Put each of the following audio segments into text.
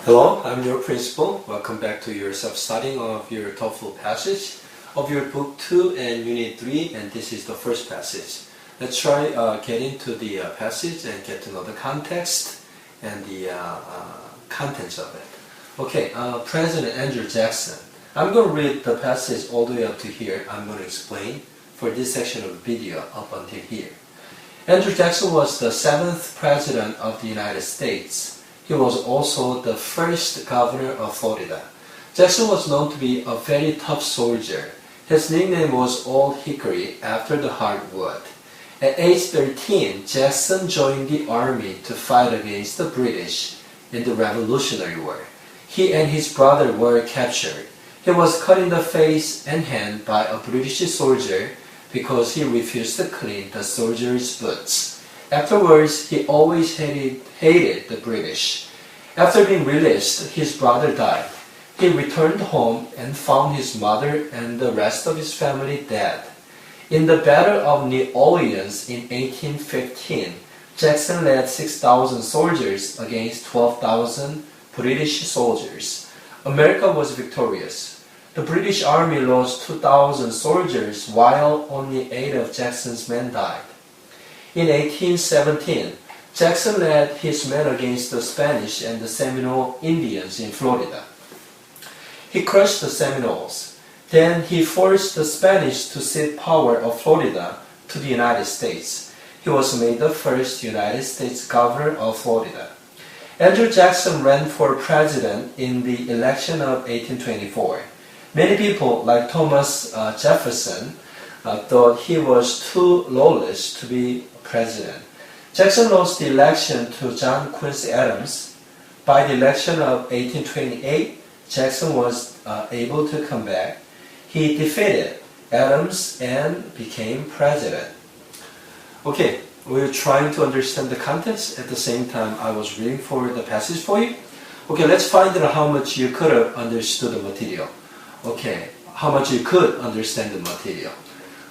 Hello, I'm your principal. Welcome back to your self-studying of your TOEFL passage of your book 2 and unit 3, and this is the first passage. Let's try get into the passage and get to know the context and the contents of it. Okay, President Andrew Jackson. I'm going to read the passage all the way up to here. I'm going to explain for this section of the video up until here. Andrew Jackson was the 7th President of the United States. He was also the first governor of Florida. Jackson was known to be a very tough soldier. His nickname was Old Hickory after the hard wood. At age 13, Jackson joined the army to fight against the British in the Revolutionary War. He and his brother were captured. He was cut in the face and hand by a British soldier because he refused to clean the soldier's boots. Afterwards, he always hated the British. After being released, his brother died. He returned home and found his mother and the rest of his family dead. In the Battle of New Orleans in 1815, Jackson led 6,000 soldiers against 12,000 British soldiers. America was victorious. The British Army lost 2,000 soldiers while only 8 of Jackson's men died. In 1817, Jackson led his men against the Spanish and the Seminole Indians in Florida. He crushed the Seminoles. Then he forced the Spanish to cede power of Florida to the United States. He was made the first United States governor of Florida. Andrew Jackson ran for president in the election of 1824. Many people, like Thomas Jefferson, thought he was too lawless to be president. Jackson lost the election to John Quincy Adams. By the election of 1828, Jackson was able to come back. He defeated Adams and became president. Okay, we're trying to understand the contents. At the same time, I was reading for the passage for you. Okay, let's find out how much you could have understood the material. Okay, how much you could understand the material.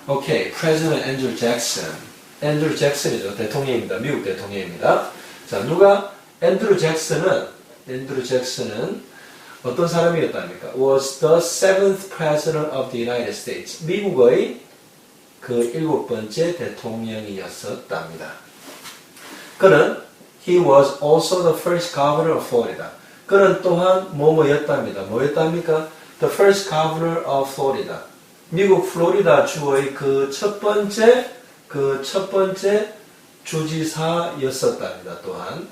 Okay, President Andrew Jackson. Andrew Jackson이죠. 대통령입니다. 미국 대통령입니다. 자, 누가 Andrew Jackson은 어떤 사람이었답니까? Was the 7th President of the United States. 미국의 그 7번째 대통령이었었답니다. 그는 He was also the first governor of Florida. 그는 또한 뭐였답니다. 뭐였답니까? The first governor of Florida. 미국 플로리다 주의 그 첫 번째 주지사였었답니다. 또한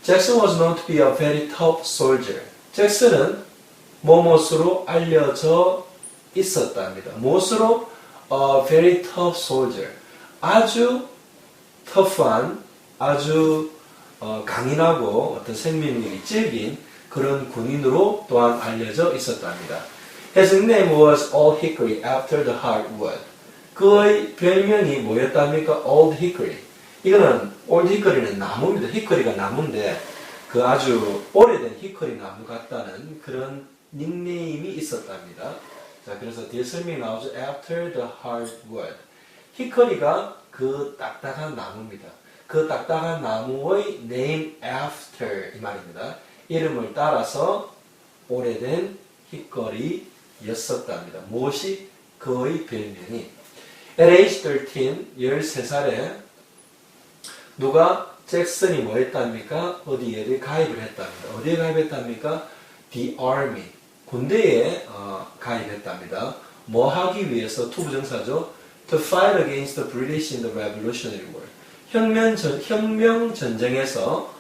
Jackson was known to be a very tough soldier. 잭슨은 뭐뭇으로 알려져 있었답니다. 무엇으로? A very tough soldier. 아주 터프한, 아주 강인하고 어떤 생명력이 찔긴 그런 군인으로 또한 알려져 있었답니다. His nickname was Old Hickory after the hard wood. 그의 별명이 뭐였답니까? Old Hickory. 이거는 Old Hickory는 나무입니다. 히커리가 나무인데 그 아주 오래된 히커리 나무 같다는 그런 닉네임이 있었답니다. 자, 그래서 뒤에 설명이 나오죠. After the hard wood. 히커리가 그 딱딱한 나무입니다. 그 딱딱한 나무의 name after 이 말입니다. 이름을 따라서 오래된 히커리였었답니다. 무엇이? 그의 별명이. At age 13, 13살에 누가 잭슨이 뭐 했답니까? 어디에 가입을 했답니다. 어디에 가입했답니까? The Army. 군대에 가입했답니다. 뭐 하기 위해서? 투부정사죠. To fight against the British in the Revolutionary War. 혁명 전쟁에서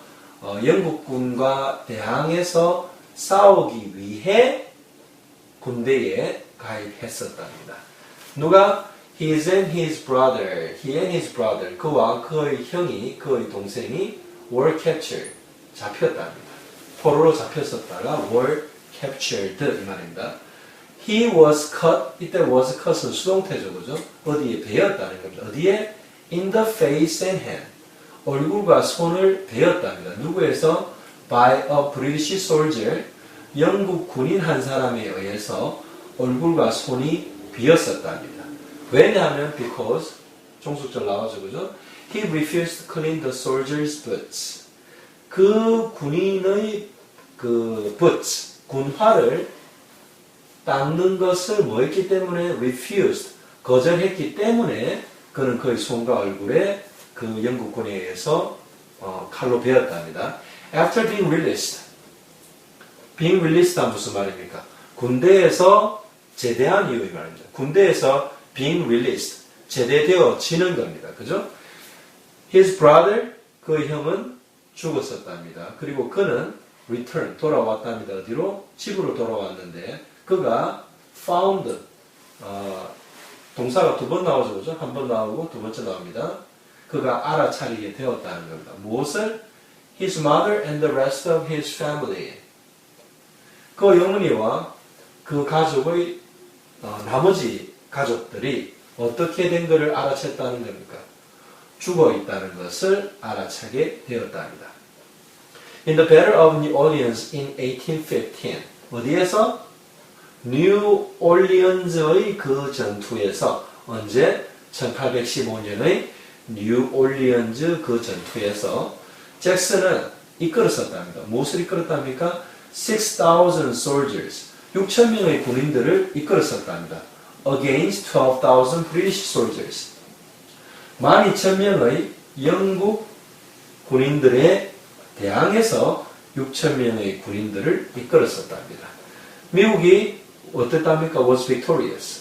영국군과 대항해서 싸우기 위해 군대에 가입했었답니다. 누가? He and his brother, 그와 그의 형이, 그의 동생이 were captured, 잡혔답니다. 포로로 잡혔었다가 were captured 이 말입니다. He was cut, 이때 was cut은 수동태죠, 그죠? 어디에 베었다는 겁니다. 어디에? In the face and hand. 얼굴과 손을 베었답니다. 누구에서? By a British soldier, 영국 군인 한 사람에 의해서 얼굴과 손이 비었었답니다. 왜냐하면 because 종속절 나와죠, 그죠? He refused to clean the soldiers' boots. 그 군인의 그 boots, 군화를 닦는 것을 뭐 했기 때문에 refused, 거절했기 때문에 그는 그의 손과 얼굴에 그 영국군에 의해서 칼로 베었답니다. After being released. being released란 무슨 말입니까? 군대에서 제대한 이유의 말입니다. 군대에서 being released, 제대되어지는 겁니다. 그죠? His brother, 그의 형은 죽었었답니다. 그리고 그는 return, 돌아왔답니다. 어디로? 집으로 돌아왔는데 그가 found, 동사가 두 번 나오죠. 그죠? 한 번 나오고 두 번째 나옵니다. 그가 알아차리게 되었다는 겁니다. 무엇을? His mother and the rest of his family. 그 어머니와 그 가족의 나머지 가족들이 어떻게 된 것을 알아챘다는 겁니까? 죽어 있다는 것을 알아차게 되었답니다. In the Battle of New Orleans in 1815. 어디에서? 뉴 올리언즈의 그 전투에서 언제? 1815년의 뉴 올리언즈 그 전투에서 잭슨은 이끌었었답니다. 무엇을 이끌었답니까? 6,000 soldiers, 6,000명의 군인들을 이끌었었답니다. Against 12,000 British soldiers. 12,000명의 영국 군인들에 대항해서 6,000명의 군인들을 이끌었었답니다. 미국이 어땠답니까? Was victorious.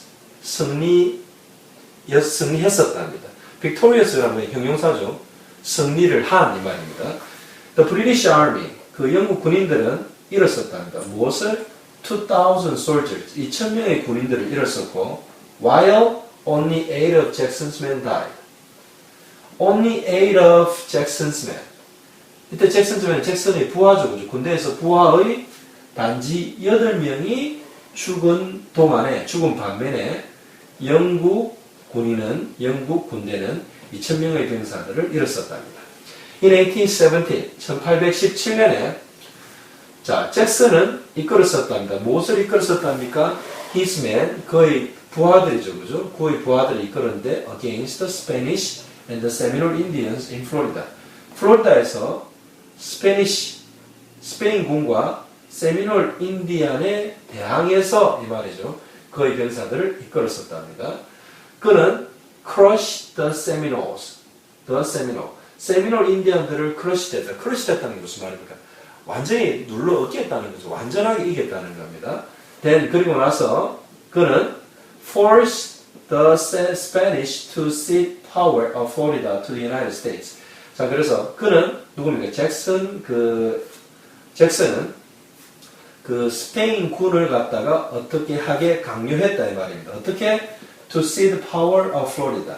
승리했었답니다. victorious라는 건 형용사죠. 승리를 한 이 말입니다. The British Army, 그 영국 군인들은 잃었었답니다. 무엇을? 2,000 soldiers, 2,000명의 군인들을 잃었었고, while only 8 of Jackson's men died. Only 8 of Jackson's men. 이때 잭슨's men, 잭슨의 부하죠. 그죠? 군대에서 부하의 단지 8명이 죽은 반면에 영국 군대는 2,000명의 병사들을 잃었었답니다. In 1817년에 자, 잭슨은 이끌었었답니다. 무엇을 이끌었었답니까? His men, 그의 부하들이죠. 그죠? 그의 부하들을 이끌었는데 against the Spanish and the Seminole Indians in Florida. 플로리다에서 스페인군과 세미놀 인디안에 대항해서 이 말이죠. 그의 병사들을 이끌었었답니다. 그는 crushed the Seminoles. 세미놀 인디안들을 crush 됐다. crush 됐다는 게 무슨 말입니까? 완전히 눌러 얻겠다는 거죠. 완전하게 이겼다는 겁니다. Then 그리고 나서 그는 forced the Spanish to cede power of Florida to the United States. 자, 그래서 그는 누굽니까? 잭슨은 그 스페인 군을 갖다가 어떻게 하게 강요했다 이 말입니다. 어떻게? To cede power of Florida.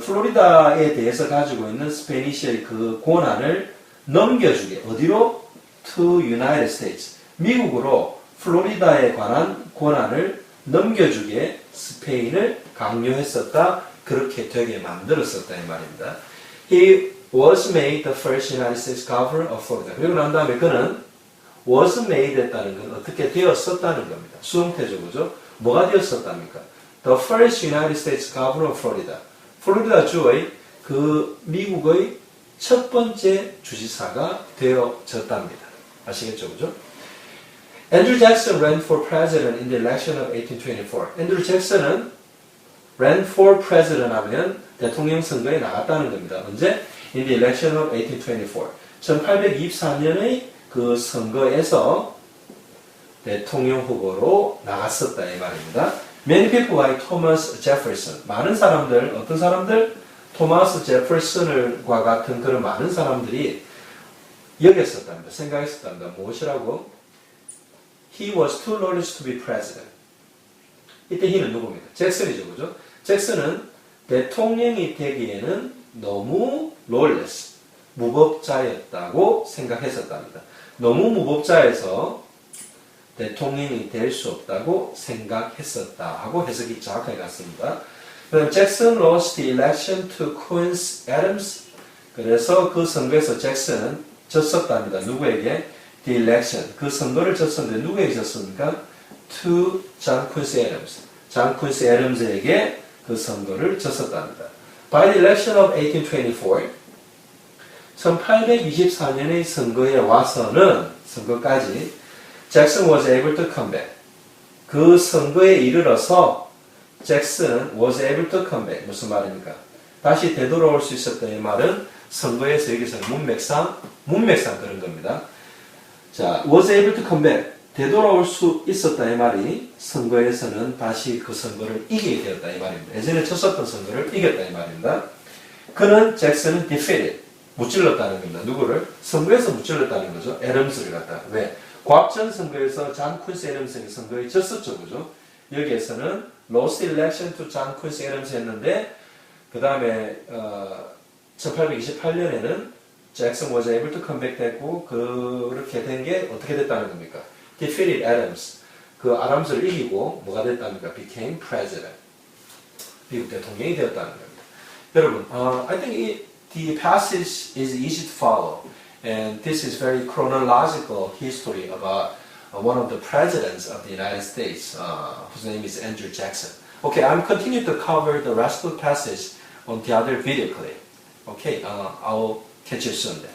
플로리다에 대해서 가지고 있는 스페니쉬의 그 권한을 넘겨주게. 어디로? To United States. 미국으로 플로리다에 관한 권한을 넘겨주게 스페인을 강요했었다. 그렇게 되게 만들었었다 이 말입니다. He was made the first United States governor of Florida. 그리고 난 다음에 그는 was made 했다는 건 어떻게 되었었다는 겁니다. 수동태죠, 그죠? 뭐가 되었었답니까? The first United States governor of Florida. 플로리다 주의 그 미국의 첫 번째 주지사가 되어졌답니다. 아시겠죠, 그죠? Andrew Jackson ran for president in the election of 1824. 앤드류 잭슨은 ran for president 하면 대통령 선거에 나갔다는 겁니다. 언제? In the election of 1824. 1824년의 그 선거에서 대통령 후보로 나갔었다 이 말입니다. Many people like Thomas Jefferson. 많은 사람들, 어떤 사람들? 토마스 제퍼슨과 같은 그런 많은 사람들이 여겼었답니다. 생각했었답니다. 무엇이라고? He was too lawless to be president. 이때 he는 누굽니까? 잭슨이죠, 그죠? 잭슨은 대통령이 되기에는 너무 lawless, 무법자였다고 생각했었답니다. 너무 무법자여서 대통령이 될 수 없다고 생각했었다 하고 해석이 정확하게 갔습니다. 그다음 잭슨 lost the election to Quincy Adams. 그래서 그 선거에서 잭슨은 졌었답니다. 누구에게? The election. 그 선거를 졌었는데 누구에게 졌습니까? To John Quincy Adams. 존 퀸시 애덤스에게 그 선거를 졌었답니다. By the election of 1824. 1824년의 선거에 와서는 선거까지 잭슨 was able to come back. 그 선거에 이르러서 잭슨 was able to come back. 무슨 말입니까? 다시 되돌아올 수 있었다는 말은 선거에서 여기서는 문맥상 그런 겁니다. 자, was able to come back. 되돌아올 수 있었다는 말이 선거에서는 다시 그 선거를 이기게 되었다 이 말입니다. 예전에 쳤었던 선거를 이겼다 이 말입니다. 그는 잭슨은 defeated. 무찔렀다는 겁니다. 누구를? 선거에서 무찔렀다는 거죠. 애덤스를 갖다. 왜? 과학전 선거에서 잔 퀸시 애덤스가 선거에 졌었죠. 그죠? 여기에서는 lost election to 잔 퀸시 애덤스 했는데 그 다음에 1828년에는 잭슨 was able to come back 됐고 그렇게 된 게 어떻게 됐다는 겁니까? defeated Adams. 그 아담스를 이기고 뭐가 됐답니까? became president. 미국 대통령이 되었다는 겁니다. 여러분, I think the passage is easy to follow. And this is very chronological history about one of the presidents of the United States, whose name is Andrew Jackson. Okay, I'm continuing to cover the rest of the passage on the other video clip. Okay, I'll catch you soon then.